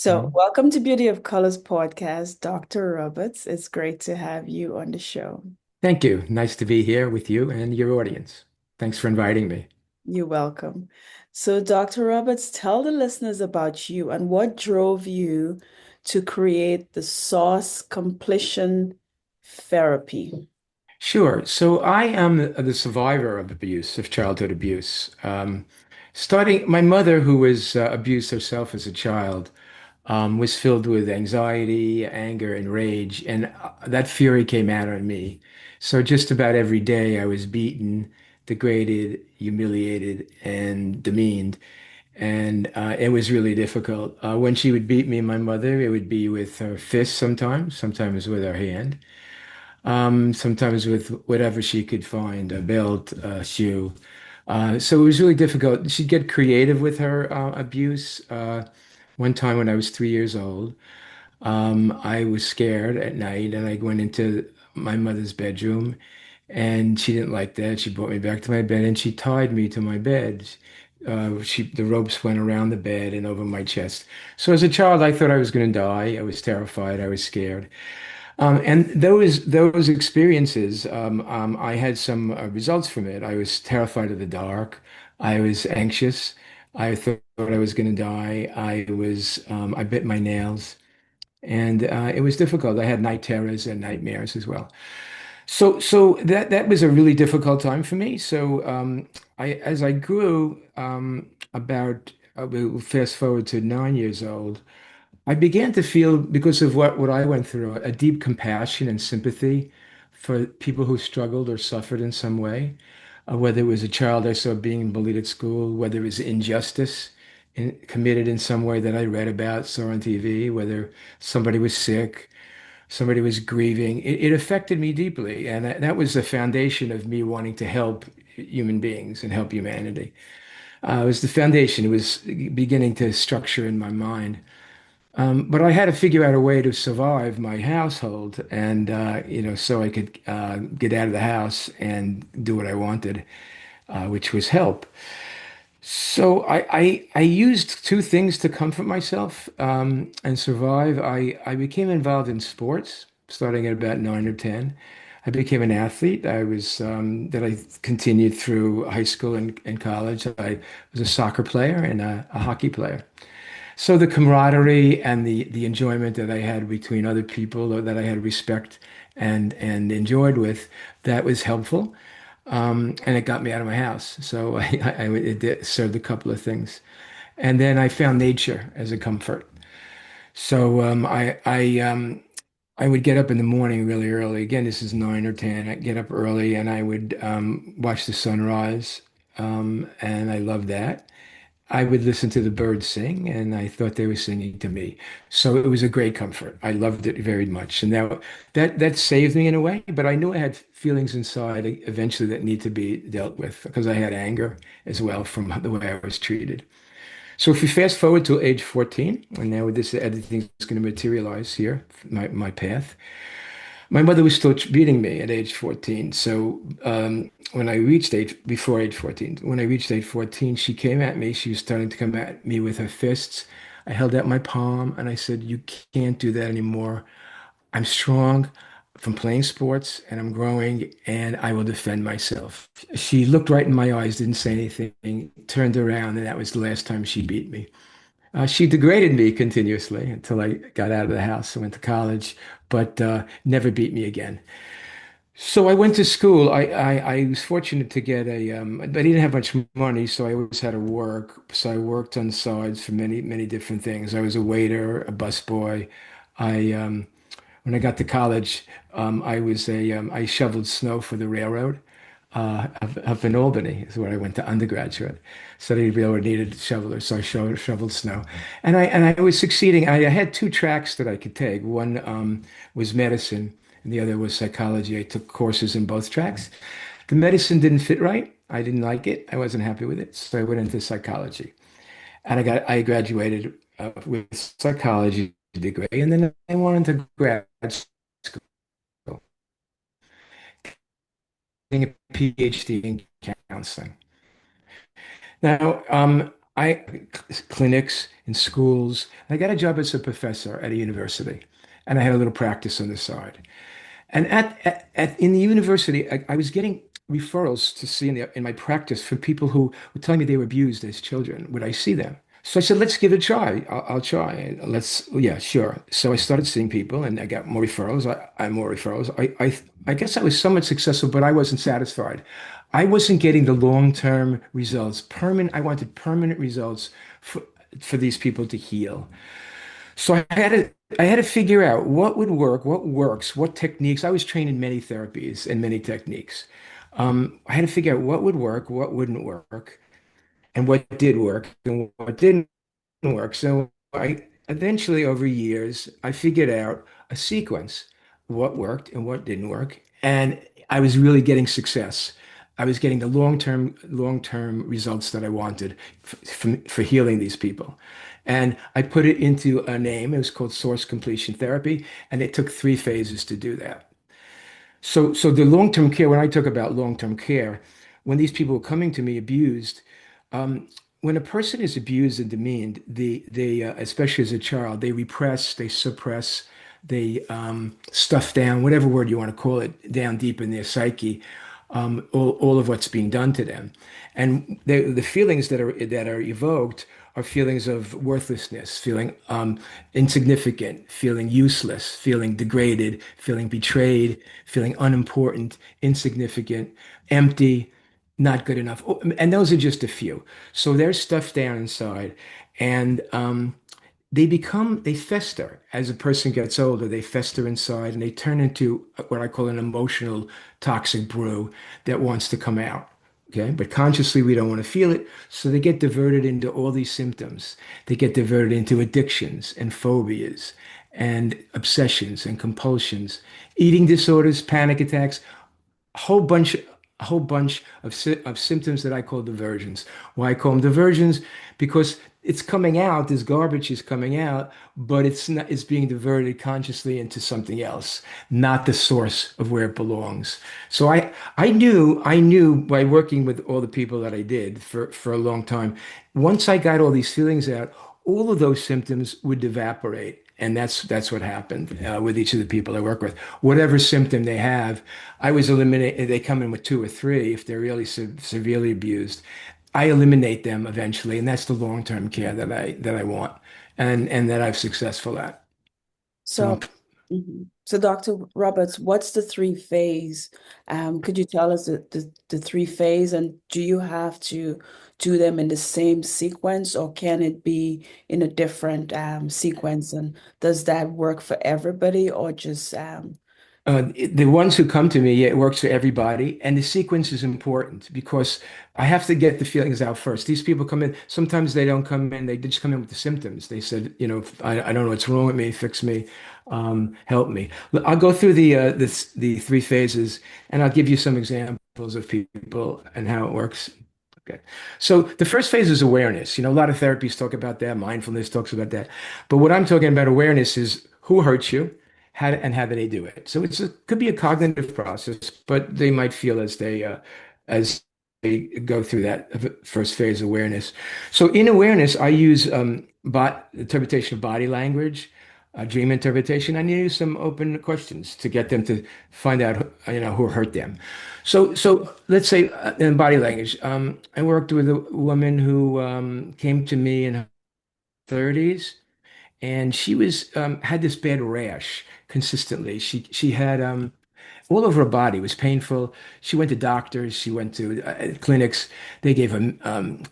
So, Mhm. welcome to Beauty of Colors podcast, Dr. Roberts. It's great to have you on the show. Thank you. Nice to be here with you and your audience. Thanks for inviting me. You're welcome. So, Dr. Roberts, tell the listeners about you and what drove you to create the SOS completion therapy. Sure. So I am the survivor of abuse, of childhood abuse. My mother, who was abused herself as a child, was filled with anxiety, anger, and rage, and that fury came out on me. So just about every day, I was beaten, degraded, humiliated, and demeaned. And it was really difficult. When she would beat me, my mother, it would be with her fist sometimes with her hand, sometimes with whatever she could find, a belt, a shoe. So it was really difficult. She'd get creative with her abuse. One time when I was 3 years old, I was scared at night and I went into my mother's bedroom and she didn't like that. She brought me back to my bed and she tied me to my bed. The ropes went around the bed and over my chest. So as a child, I thought I was going to die. I was terrified. I was scared. And those experiences, I had some results from it. I was terrified of the dark. I was anxious. I thought I was going to die. I bit my nails. And it was difficult. I had night terrors and nightmares as well. So that was a really difficult time for me. So as I grew, we'll fast forward to 9 years old, I began to feel, because of what I went through, a deep compassion and sympathy for people who struggled or suffered in some way, whether it was a child I saw being bullied at school, whether it was injustice committed in some way that I read about, saw on TV, whether somebody was sick, somebody was grieving. It affected me deeply, and that was the foundation of me wanting to help human beings and help humanity. It was the foundation. It was beginning to structure in my mind. But I had to figure out a way to survive my household, and so I could get out of the house and do what I wanted, which was help. So I used two things to comfort myself and survive. I became involved in sports, starting at about 9 or 10. I became an athlete. I continued through high school and college. I was a soccer player and a hockey player. So the camaraderie and the enjoyment that I had between other people, or that I had respect and enjoyed with, that was helpful. And it got me out of my house. So it served a couple of things. And then I found nature as a comfort. So I would get up in the morning really early. Again, this is 9 or 10. I'd get up early and I would watch the sunrise. And I loved that. I would listen to the birds sing, and I thought they were singing to me. So it was a great comfort. I loved it very much, and that saved me in a way. But I knew I had feelings inside eventually that need to be dealt with because I had anger as well from the way I was treated. So if we fast forward to age 14, and now with this everything is going to materialize here, my path. My mother was still beating me at age 14. So before age 14, when I reached age 14, she came at me. She was starting to come at me with her fists. I held out my palm and I said, "You can't do that anymore. I'm strong from playing sports and I'm growing and I will defend myself." She looked right in my eyes, didn't say anything, turned around, and that was the last time she beat me. She degraded me continuously until I got out of the house and went to college, but never beat me again. So I went to school. I was fortunate to get I didn't have much money, so I always had to work. So I worked on the sides for many different things. I was a waiter, a busboy. When I got to college, I shoveled snow for the railroad up in Albany is where I went to undergraduate. Studied railroad, needed shovelers, so I shoveled snow, and I was succeeding. I had two tracks that I could take. One was medicine, and the other was psychology. I took courses in both tracks. The medicine didn't fit right. I didn't like it. I wasn't happy with it, so I went into psychology, and I graduated with psychology degree, and then I wanted to grad school, getting a PhD in counseling. Now, I clinics in schools. I got a job as a professor at a university, and I had a little practice on the side. And in the university, I was getting referrals to see in my practice from people who were telling me they were abused as children. Would I see them? So I said, let's give it a try. I'll try. And yeah, sure. So I started seeing people, and I got more referrals. I more referrals. I guess I was somewhat successful, but I wasn't satisfied. I wasn't getting the long-term results. Permanent. I wanted permanent results for for these people to heal. So I had to figure out what would work, what works, what techniques. I was trained in many therapies and many techniques. I had to figure out what would work, what wouldn't work, and what did work and what didn't work. So I eventually, over years, I figured out a sequence, what worked and what didn't work, and I was really getting success. I was getting the long-term results that I wanted for healing these people. And I put it into a name. It was called Source Completion Therapy, and it took 3 phases to do that. So the long-term care, when I talk about long-term care, when these people were coming to me abused, um, when a person is abused and demeaned, especially as a child, they repress, they suppress, they stuff down, whatever word you want to call it, down deep in their psyche, all of what's being done to them, and the feelings that are evoked are feelings of worthlessness, feeling insignificant, feeling useless, feeling degraded, feeling betrayed, feeling unimportant, insignificant, empty, not good enough. Oh, and those are just a few. So they're stuffed down inside, and they fester as a person gets older. They fester inside and they turn into what I call an emotional toxic brew that wants to come out. Okay. But consciously, we don't want to feel it. So they get diverted into all these symptoms. They get diverted into addictions and phobias and obsessions and compulsions, eating disorders, panic attacks, a whole bunch of symptoms that I call diversions. Why I call them diversions? Because it's coming out, this garbage is coming out, but it's being diverted consciously into something else, not the source of where it belongs. So I knew by working with all the people that I did for a long time, once I got all these feelings out, all of those symptoms would evaporate. And that's what happened with each of the people I work with. Whatever symptom they have, I was eliminate. They come in with two or three if they're really severely abused. I eliminate them eventually, and that's the long-term care that I want, and that I'm successful at. So So, so Dr. Roberts, what's the three phase? Could you tell us the three phase, and do you have to do them in the same sequence, or can it be in a different sequence? And does that work for everybody, or just The ones who come to me, yeah, it works for everybody. And the sequence is important because I have to get the feelings out first. These people come in, sometimes they don't come in, they just come in with the symptoms. They said, I don't know what's wrong with me, fix me, help me. I'll go through the 3 phases and I'll give you some examples of people and how it works. Okay. So the first phase is awareness. A lot of therapies talk about that, mindfulness talks about that. But what I'm talking about awareness is who hurts you, how do they do it? So could be a cognitive process, but they might feel as they go through that first phase awareness. So in awareness, I use interpretation of body language, dream interpretation. I use some open questions to get them to find out, who hurt them. So let's say in body language, I worked with a woman who came to me in her 30s, and she was had this bad rash consistently. She had all over her body was painful. She went to doctors. She went to clinics. They gave her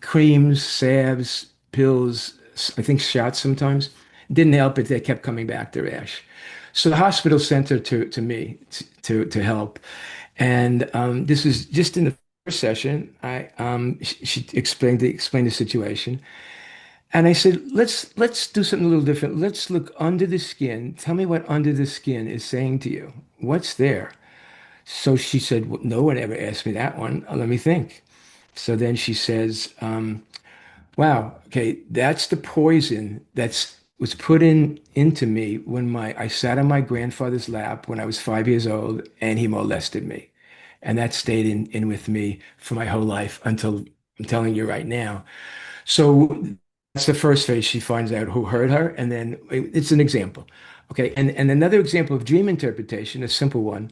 creams, salves, pills. I think shots sometimes. Didn't help it. They kept coming back to rash. So the hospital sent her to me to help. And this was just in the first session. She explained the situation. And I said, let's do something a little different. Let's look under the skin. Tell me what under the skin is saying to you. What's there? So she said, well, no one ever asked me that one. Let me think. So then she says, wow, okay, that's the poison that's was put into me when I sat on my grandfather's lap when I was 5 years old and he molested me. And that stayed in with me for my whole life until I'm telling you right now. So that's the first phase. She finds out who hurt her, and then it's an example. Okay, and another example of dream interpretation, a simple one.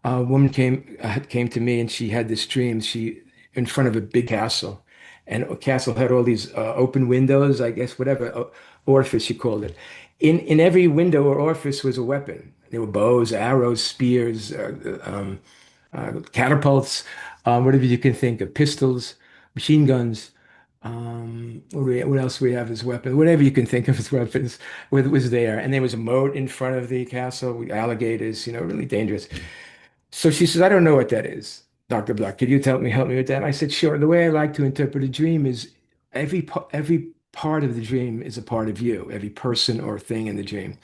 A woman came to me, and she had this dream. She in front of a big castle, and a castle had all these open windows, I guess, whatever orifice she called it. In every window or orifice was a weapon. There were bows, arrows, spears, catapults, whatever you can think of, pistols, machine guns. What else we have as weapons? Whatever you can think of as weapons was there. And there was a moat in front of the castle, with alligators, really dangerous. So she says, I don't know what that is, Dr. Black. Could you help me with that? I said, sure. The way I like to interpret a dream is every part of the dream is a part of you, every person or thing in the dream.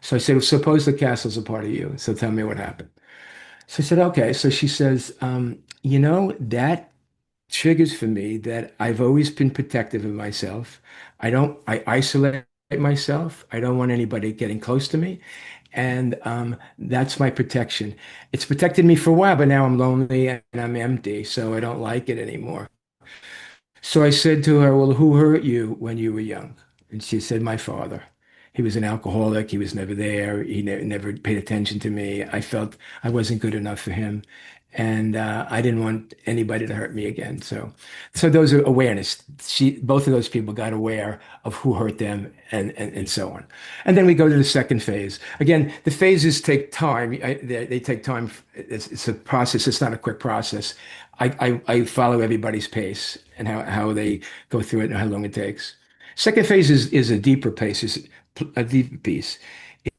So I said, well, suppose the castle's a part of you. So tell me what happened. So I said, okay. So she says, that triggers for me that I've always been protective of myself. I isolate myself. I don't want anybody getting close to me. And that's my protection. It's protected me for a while, but now I'm lonely and I'm empty, so I don't like it anymore. So I said to her, well, who hurt you when you were young? And she said, my father. He was an alcoholic. He was never there. He never paid attention to me. I felt I wasn't good enough for him. And I didn't want anybody to hurt me again. So those are awareness. Both of those people got aware of who hurt them and so on. And then we go to the second phase. Again, the phases take time. They take time. It's a process. It's not a quick process. I follow everybody's pace and how they go through it and how long it takes. Second phase is a deeper pace, is a deeper piece.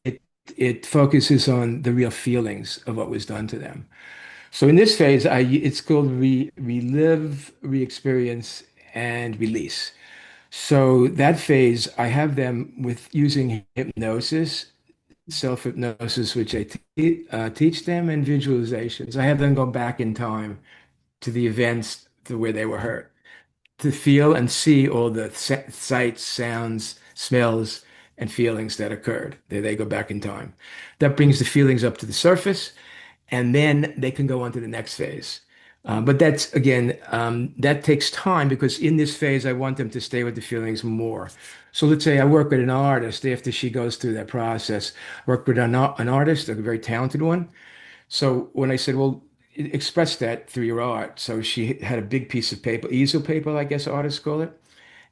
It it focuses on the real feelings of what was done to them. So in this phase, it's called relive, re-experience, and release. So that phase, I have them with using hypnosis, self-hypnosis, which teach them, and visualizations. I have them go back in time to the events to where they were hurt, to feel and see all the sights, sounds, smells, and feelings that occurred. They go back in time. That brings the feelings up to the surface, and then they can go on to the next phase. But that's again, that takes time because in this phase, I want them to stay with the feelings more. So let's say I work with an artist after she goes through that process, work with an artist, a very talented one. So when I said, well, express that through your art. So she had a big piece of paper, easel paper, I guess artists call it,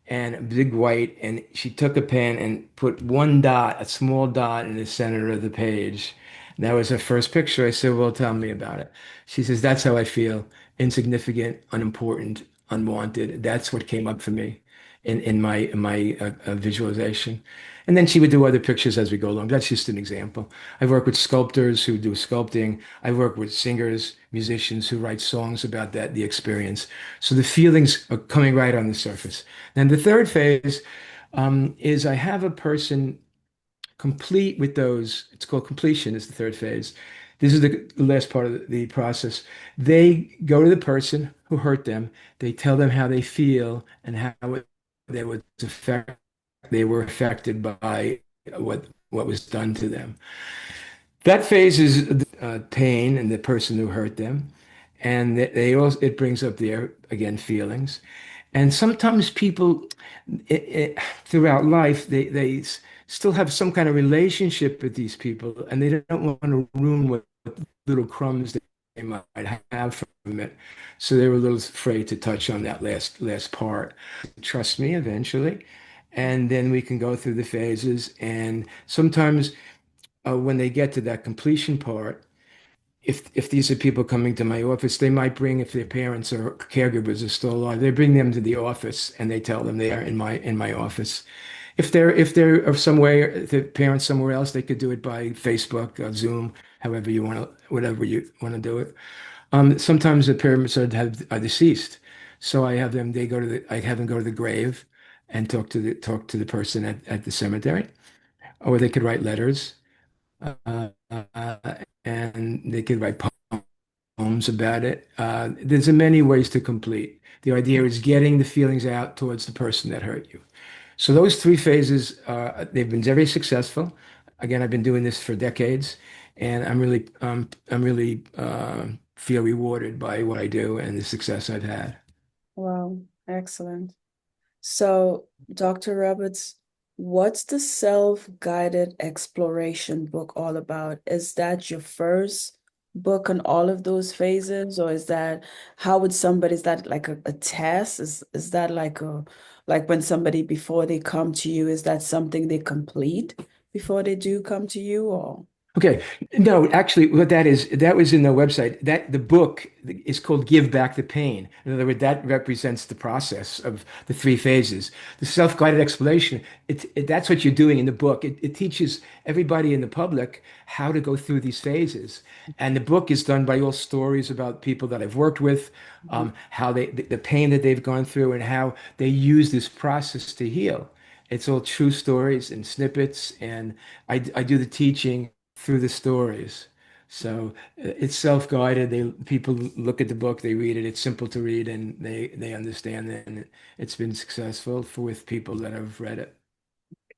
and a big white. And she took a pen and put one dot, a small dot in the center of the page. And that was her first picture. I said, well, tell me about it. She says, that's how I feel, insignificant, unimportant, unwanted. That's what came up for me in my visualization. And then she would do other pictures as we go along. That's just an example. I've worked with sculptors who do sculpting. I've worked with singers, musicians who write songs about that, the experience. So the feelings are coming right on the surface. Then the third phase is I have a person complete with those. It's called completion is the third phase. This is the last part of the process. They go to the person who hurt them. They tell them how they feel and how they was affect, they were affected by what was done to them. That phase is pain and the person who hurt them, and they also it brings up their again feelings, and sometimes people throughout life they still have some kind of relationship with these people, and they don't want to ruin what little crumbs they might have from it, so they were a little afraid to touch on that last part. Trust me, eventually, and then we can go through the phases, and sometimes when they get to that completion part, if these are people coming to my office, they might bring, if their parents or caregivers are still alive, they bring them to the office and they tell them they are in my office. If they're of somewhere, if the parents somewhere else, they could do it by Facebook or Zoom, however you want to, whatever you want to do it. Sometimes the parents are deceased, so I have them go to the grave and talk to the person at the cemetery, or they could write letters uh, and they could write poems about it. There's many ways to complete. The idea is getting the feelings out towards the person that hurt you. So those three phases, they've been very successful. Again, I've been doing this for decades, and I'm really feel rewarded by what I do and the success I've had. Wow, excellent. So, Dr. Roberts, what's the self-guided exploration book all about? Is that your first book on all of those phases, or is that how would somebody, is that like a test? Is that like when somebody before they come to you, is that something they complete before they do come to you, or? Okay. No, actually, what that is, that was in the website. That the book is called Give Back the Pain. In other words, that represents the process of the three phases. The self-guided exploration, that's what you're doing in the book. It teaches everybody in the public how to go through these phases. And the book is done by all stories about people that I've worked with, how the pain that they've gone through and how they use this process to heal. It's all true stories and snippets, and I do the teaching through the stories. So it's self-guided. They people look at the book, they read it. It's simple to read, and they understand it. And it's been successful for with people that have read it.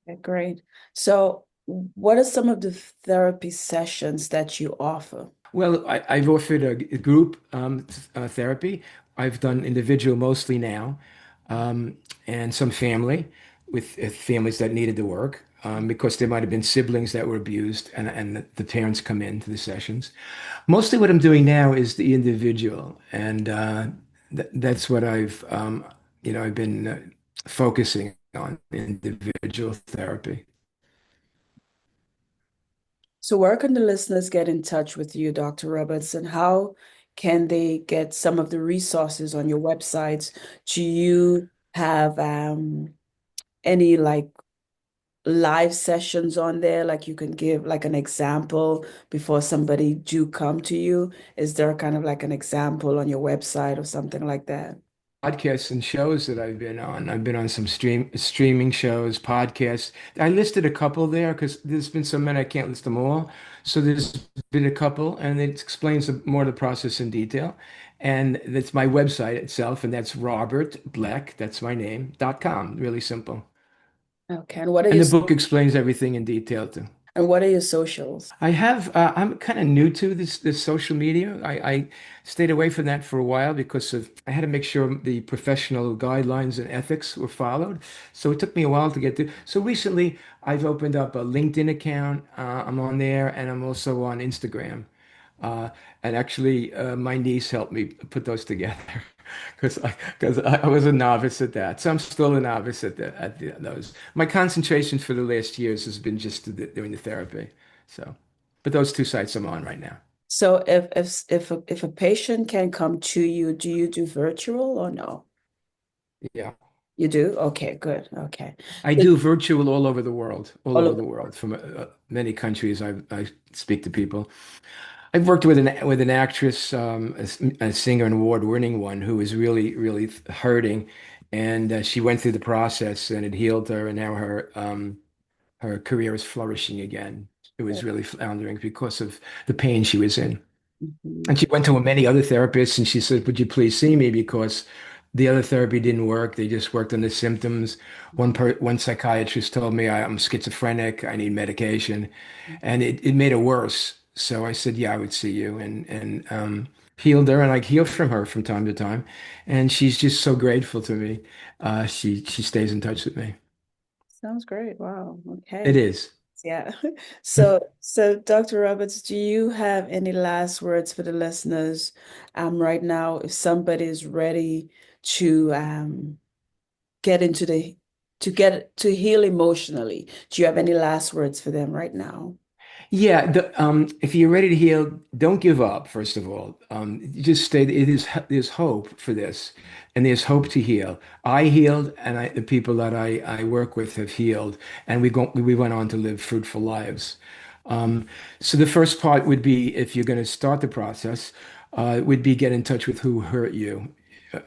Okay, great. So, what are some of the therapy sessions that you offer? Well, I've offered a group therapy. I've done individual mostly now, um, and some family with families that needed the work because there might have been siblings that were abused, and the parents come into the sessions. Mostly what I'm doing now is the individual, and that's what I've been focusing on individual therapy. So, where can the listeners get in touch with you, Dr. Roberts, and how can they get some of the resources on your websites? Do you have any like live sessions on there? Like you can give like an example before somebody do come to you? Is there kind of like an example on your website or something like that? Podcasts and shows that I've been on. I've been on some streaming shows, podcasts. I listed a couple there because there's been so many I can't list them all. So there's been a couple, and it explains more of the process in detail. And that's my website itself, and that's Robert Bleck, that's my name, .com. Really simple. Okay, and what are And your the book explains everything in detail too. socials? I'm kind of new to this social media. I stayed away from that for a while because I had to make sure the professional guidelines and ethics were followed. So it took me a while to get to. So recently, I've opened up a LinkedIn account. I'm on there, and I'm also on Instagram. Uh, and actually, my niece helped me put those together because I was a novice at that. So I'm still a novice those. My concentration for the last years has been just doing the therapy. So, but those two sites I'm on right now. So if a patient can come to you, do you do virtual or no? Yeah. You do? Okay, good. Okay. I So do virtual all all over over the the world. world, from many countries. I speak to people. I've worked with an actress, a singer, an award-winning one who was really hurting, and she went through the process, and it healed her, and now her career is flourishing again. It was really floundering because of the pain she was in. Mhm. And she went to many other therapists and she said, "Would you please see me?" Because the other therapy didn't work. They just worked on the symptoms. One psychiatrist told me I'm schizophrenic, I need medication, and it made it worse. So I said, "Yeah, I would see you," and healed her, and I healed from her from time to time. And she's just so grateful to me. She stays in touch with me. Sounds great. Wow. It Okay. is. Yeah. So Dr. Roberts, do you have any last words for the listeners right now if somebody is ready to get into the to get to heal emotionally? Do you have any last words for them right now? Yeah, if you're ready to heal, don't give up, first of all. You just stay, there's hope for this, and there's hope to heal. I healed, and the people that I work with have healed, and we went on to live fruitful lives. Um, so the first part would be, if you're going to start the process, would be get in touch with who hurt you,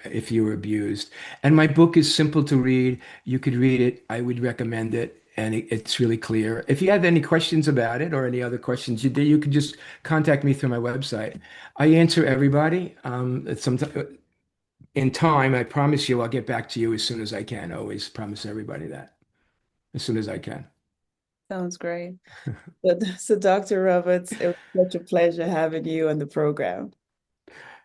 if you were abused. And my book is simple to read. You could read it. I would recommend it. And it's really clear. If you have any questions about it or any other questions, you can just contact me through my website. I answer everybody. In time, I promise you, I'll get back to you as soon as I can. I always promise everybody that as soon as I can. Sounds great. So Dr. Roberts, it was such a pleasure having you on the program.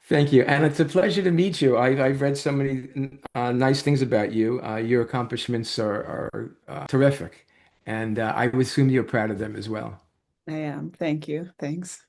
Thank you. And it's a pleasure to meet you. I've read so many nice things about you. Your accomplishments are terrific. And I would assume you're proud of them as well. I am. Thank you. Thanks.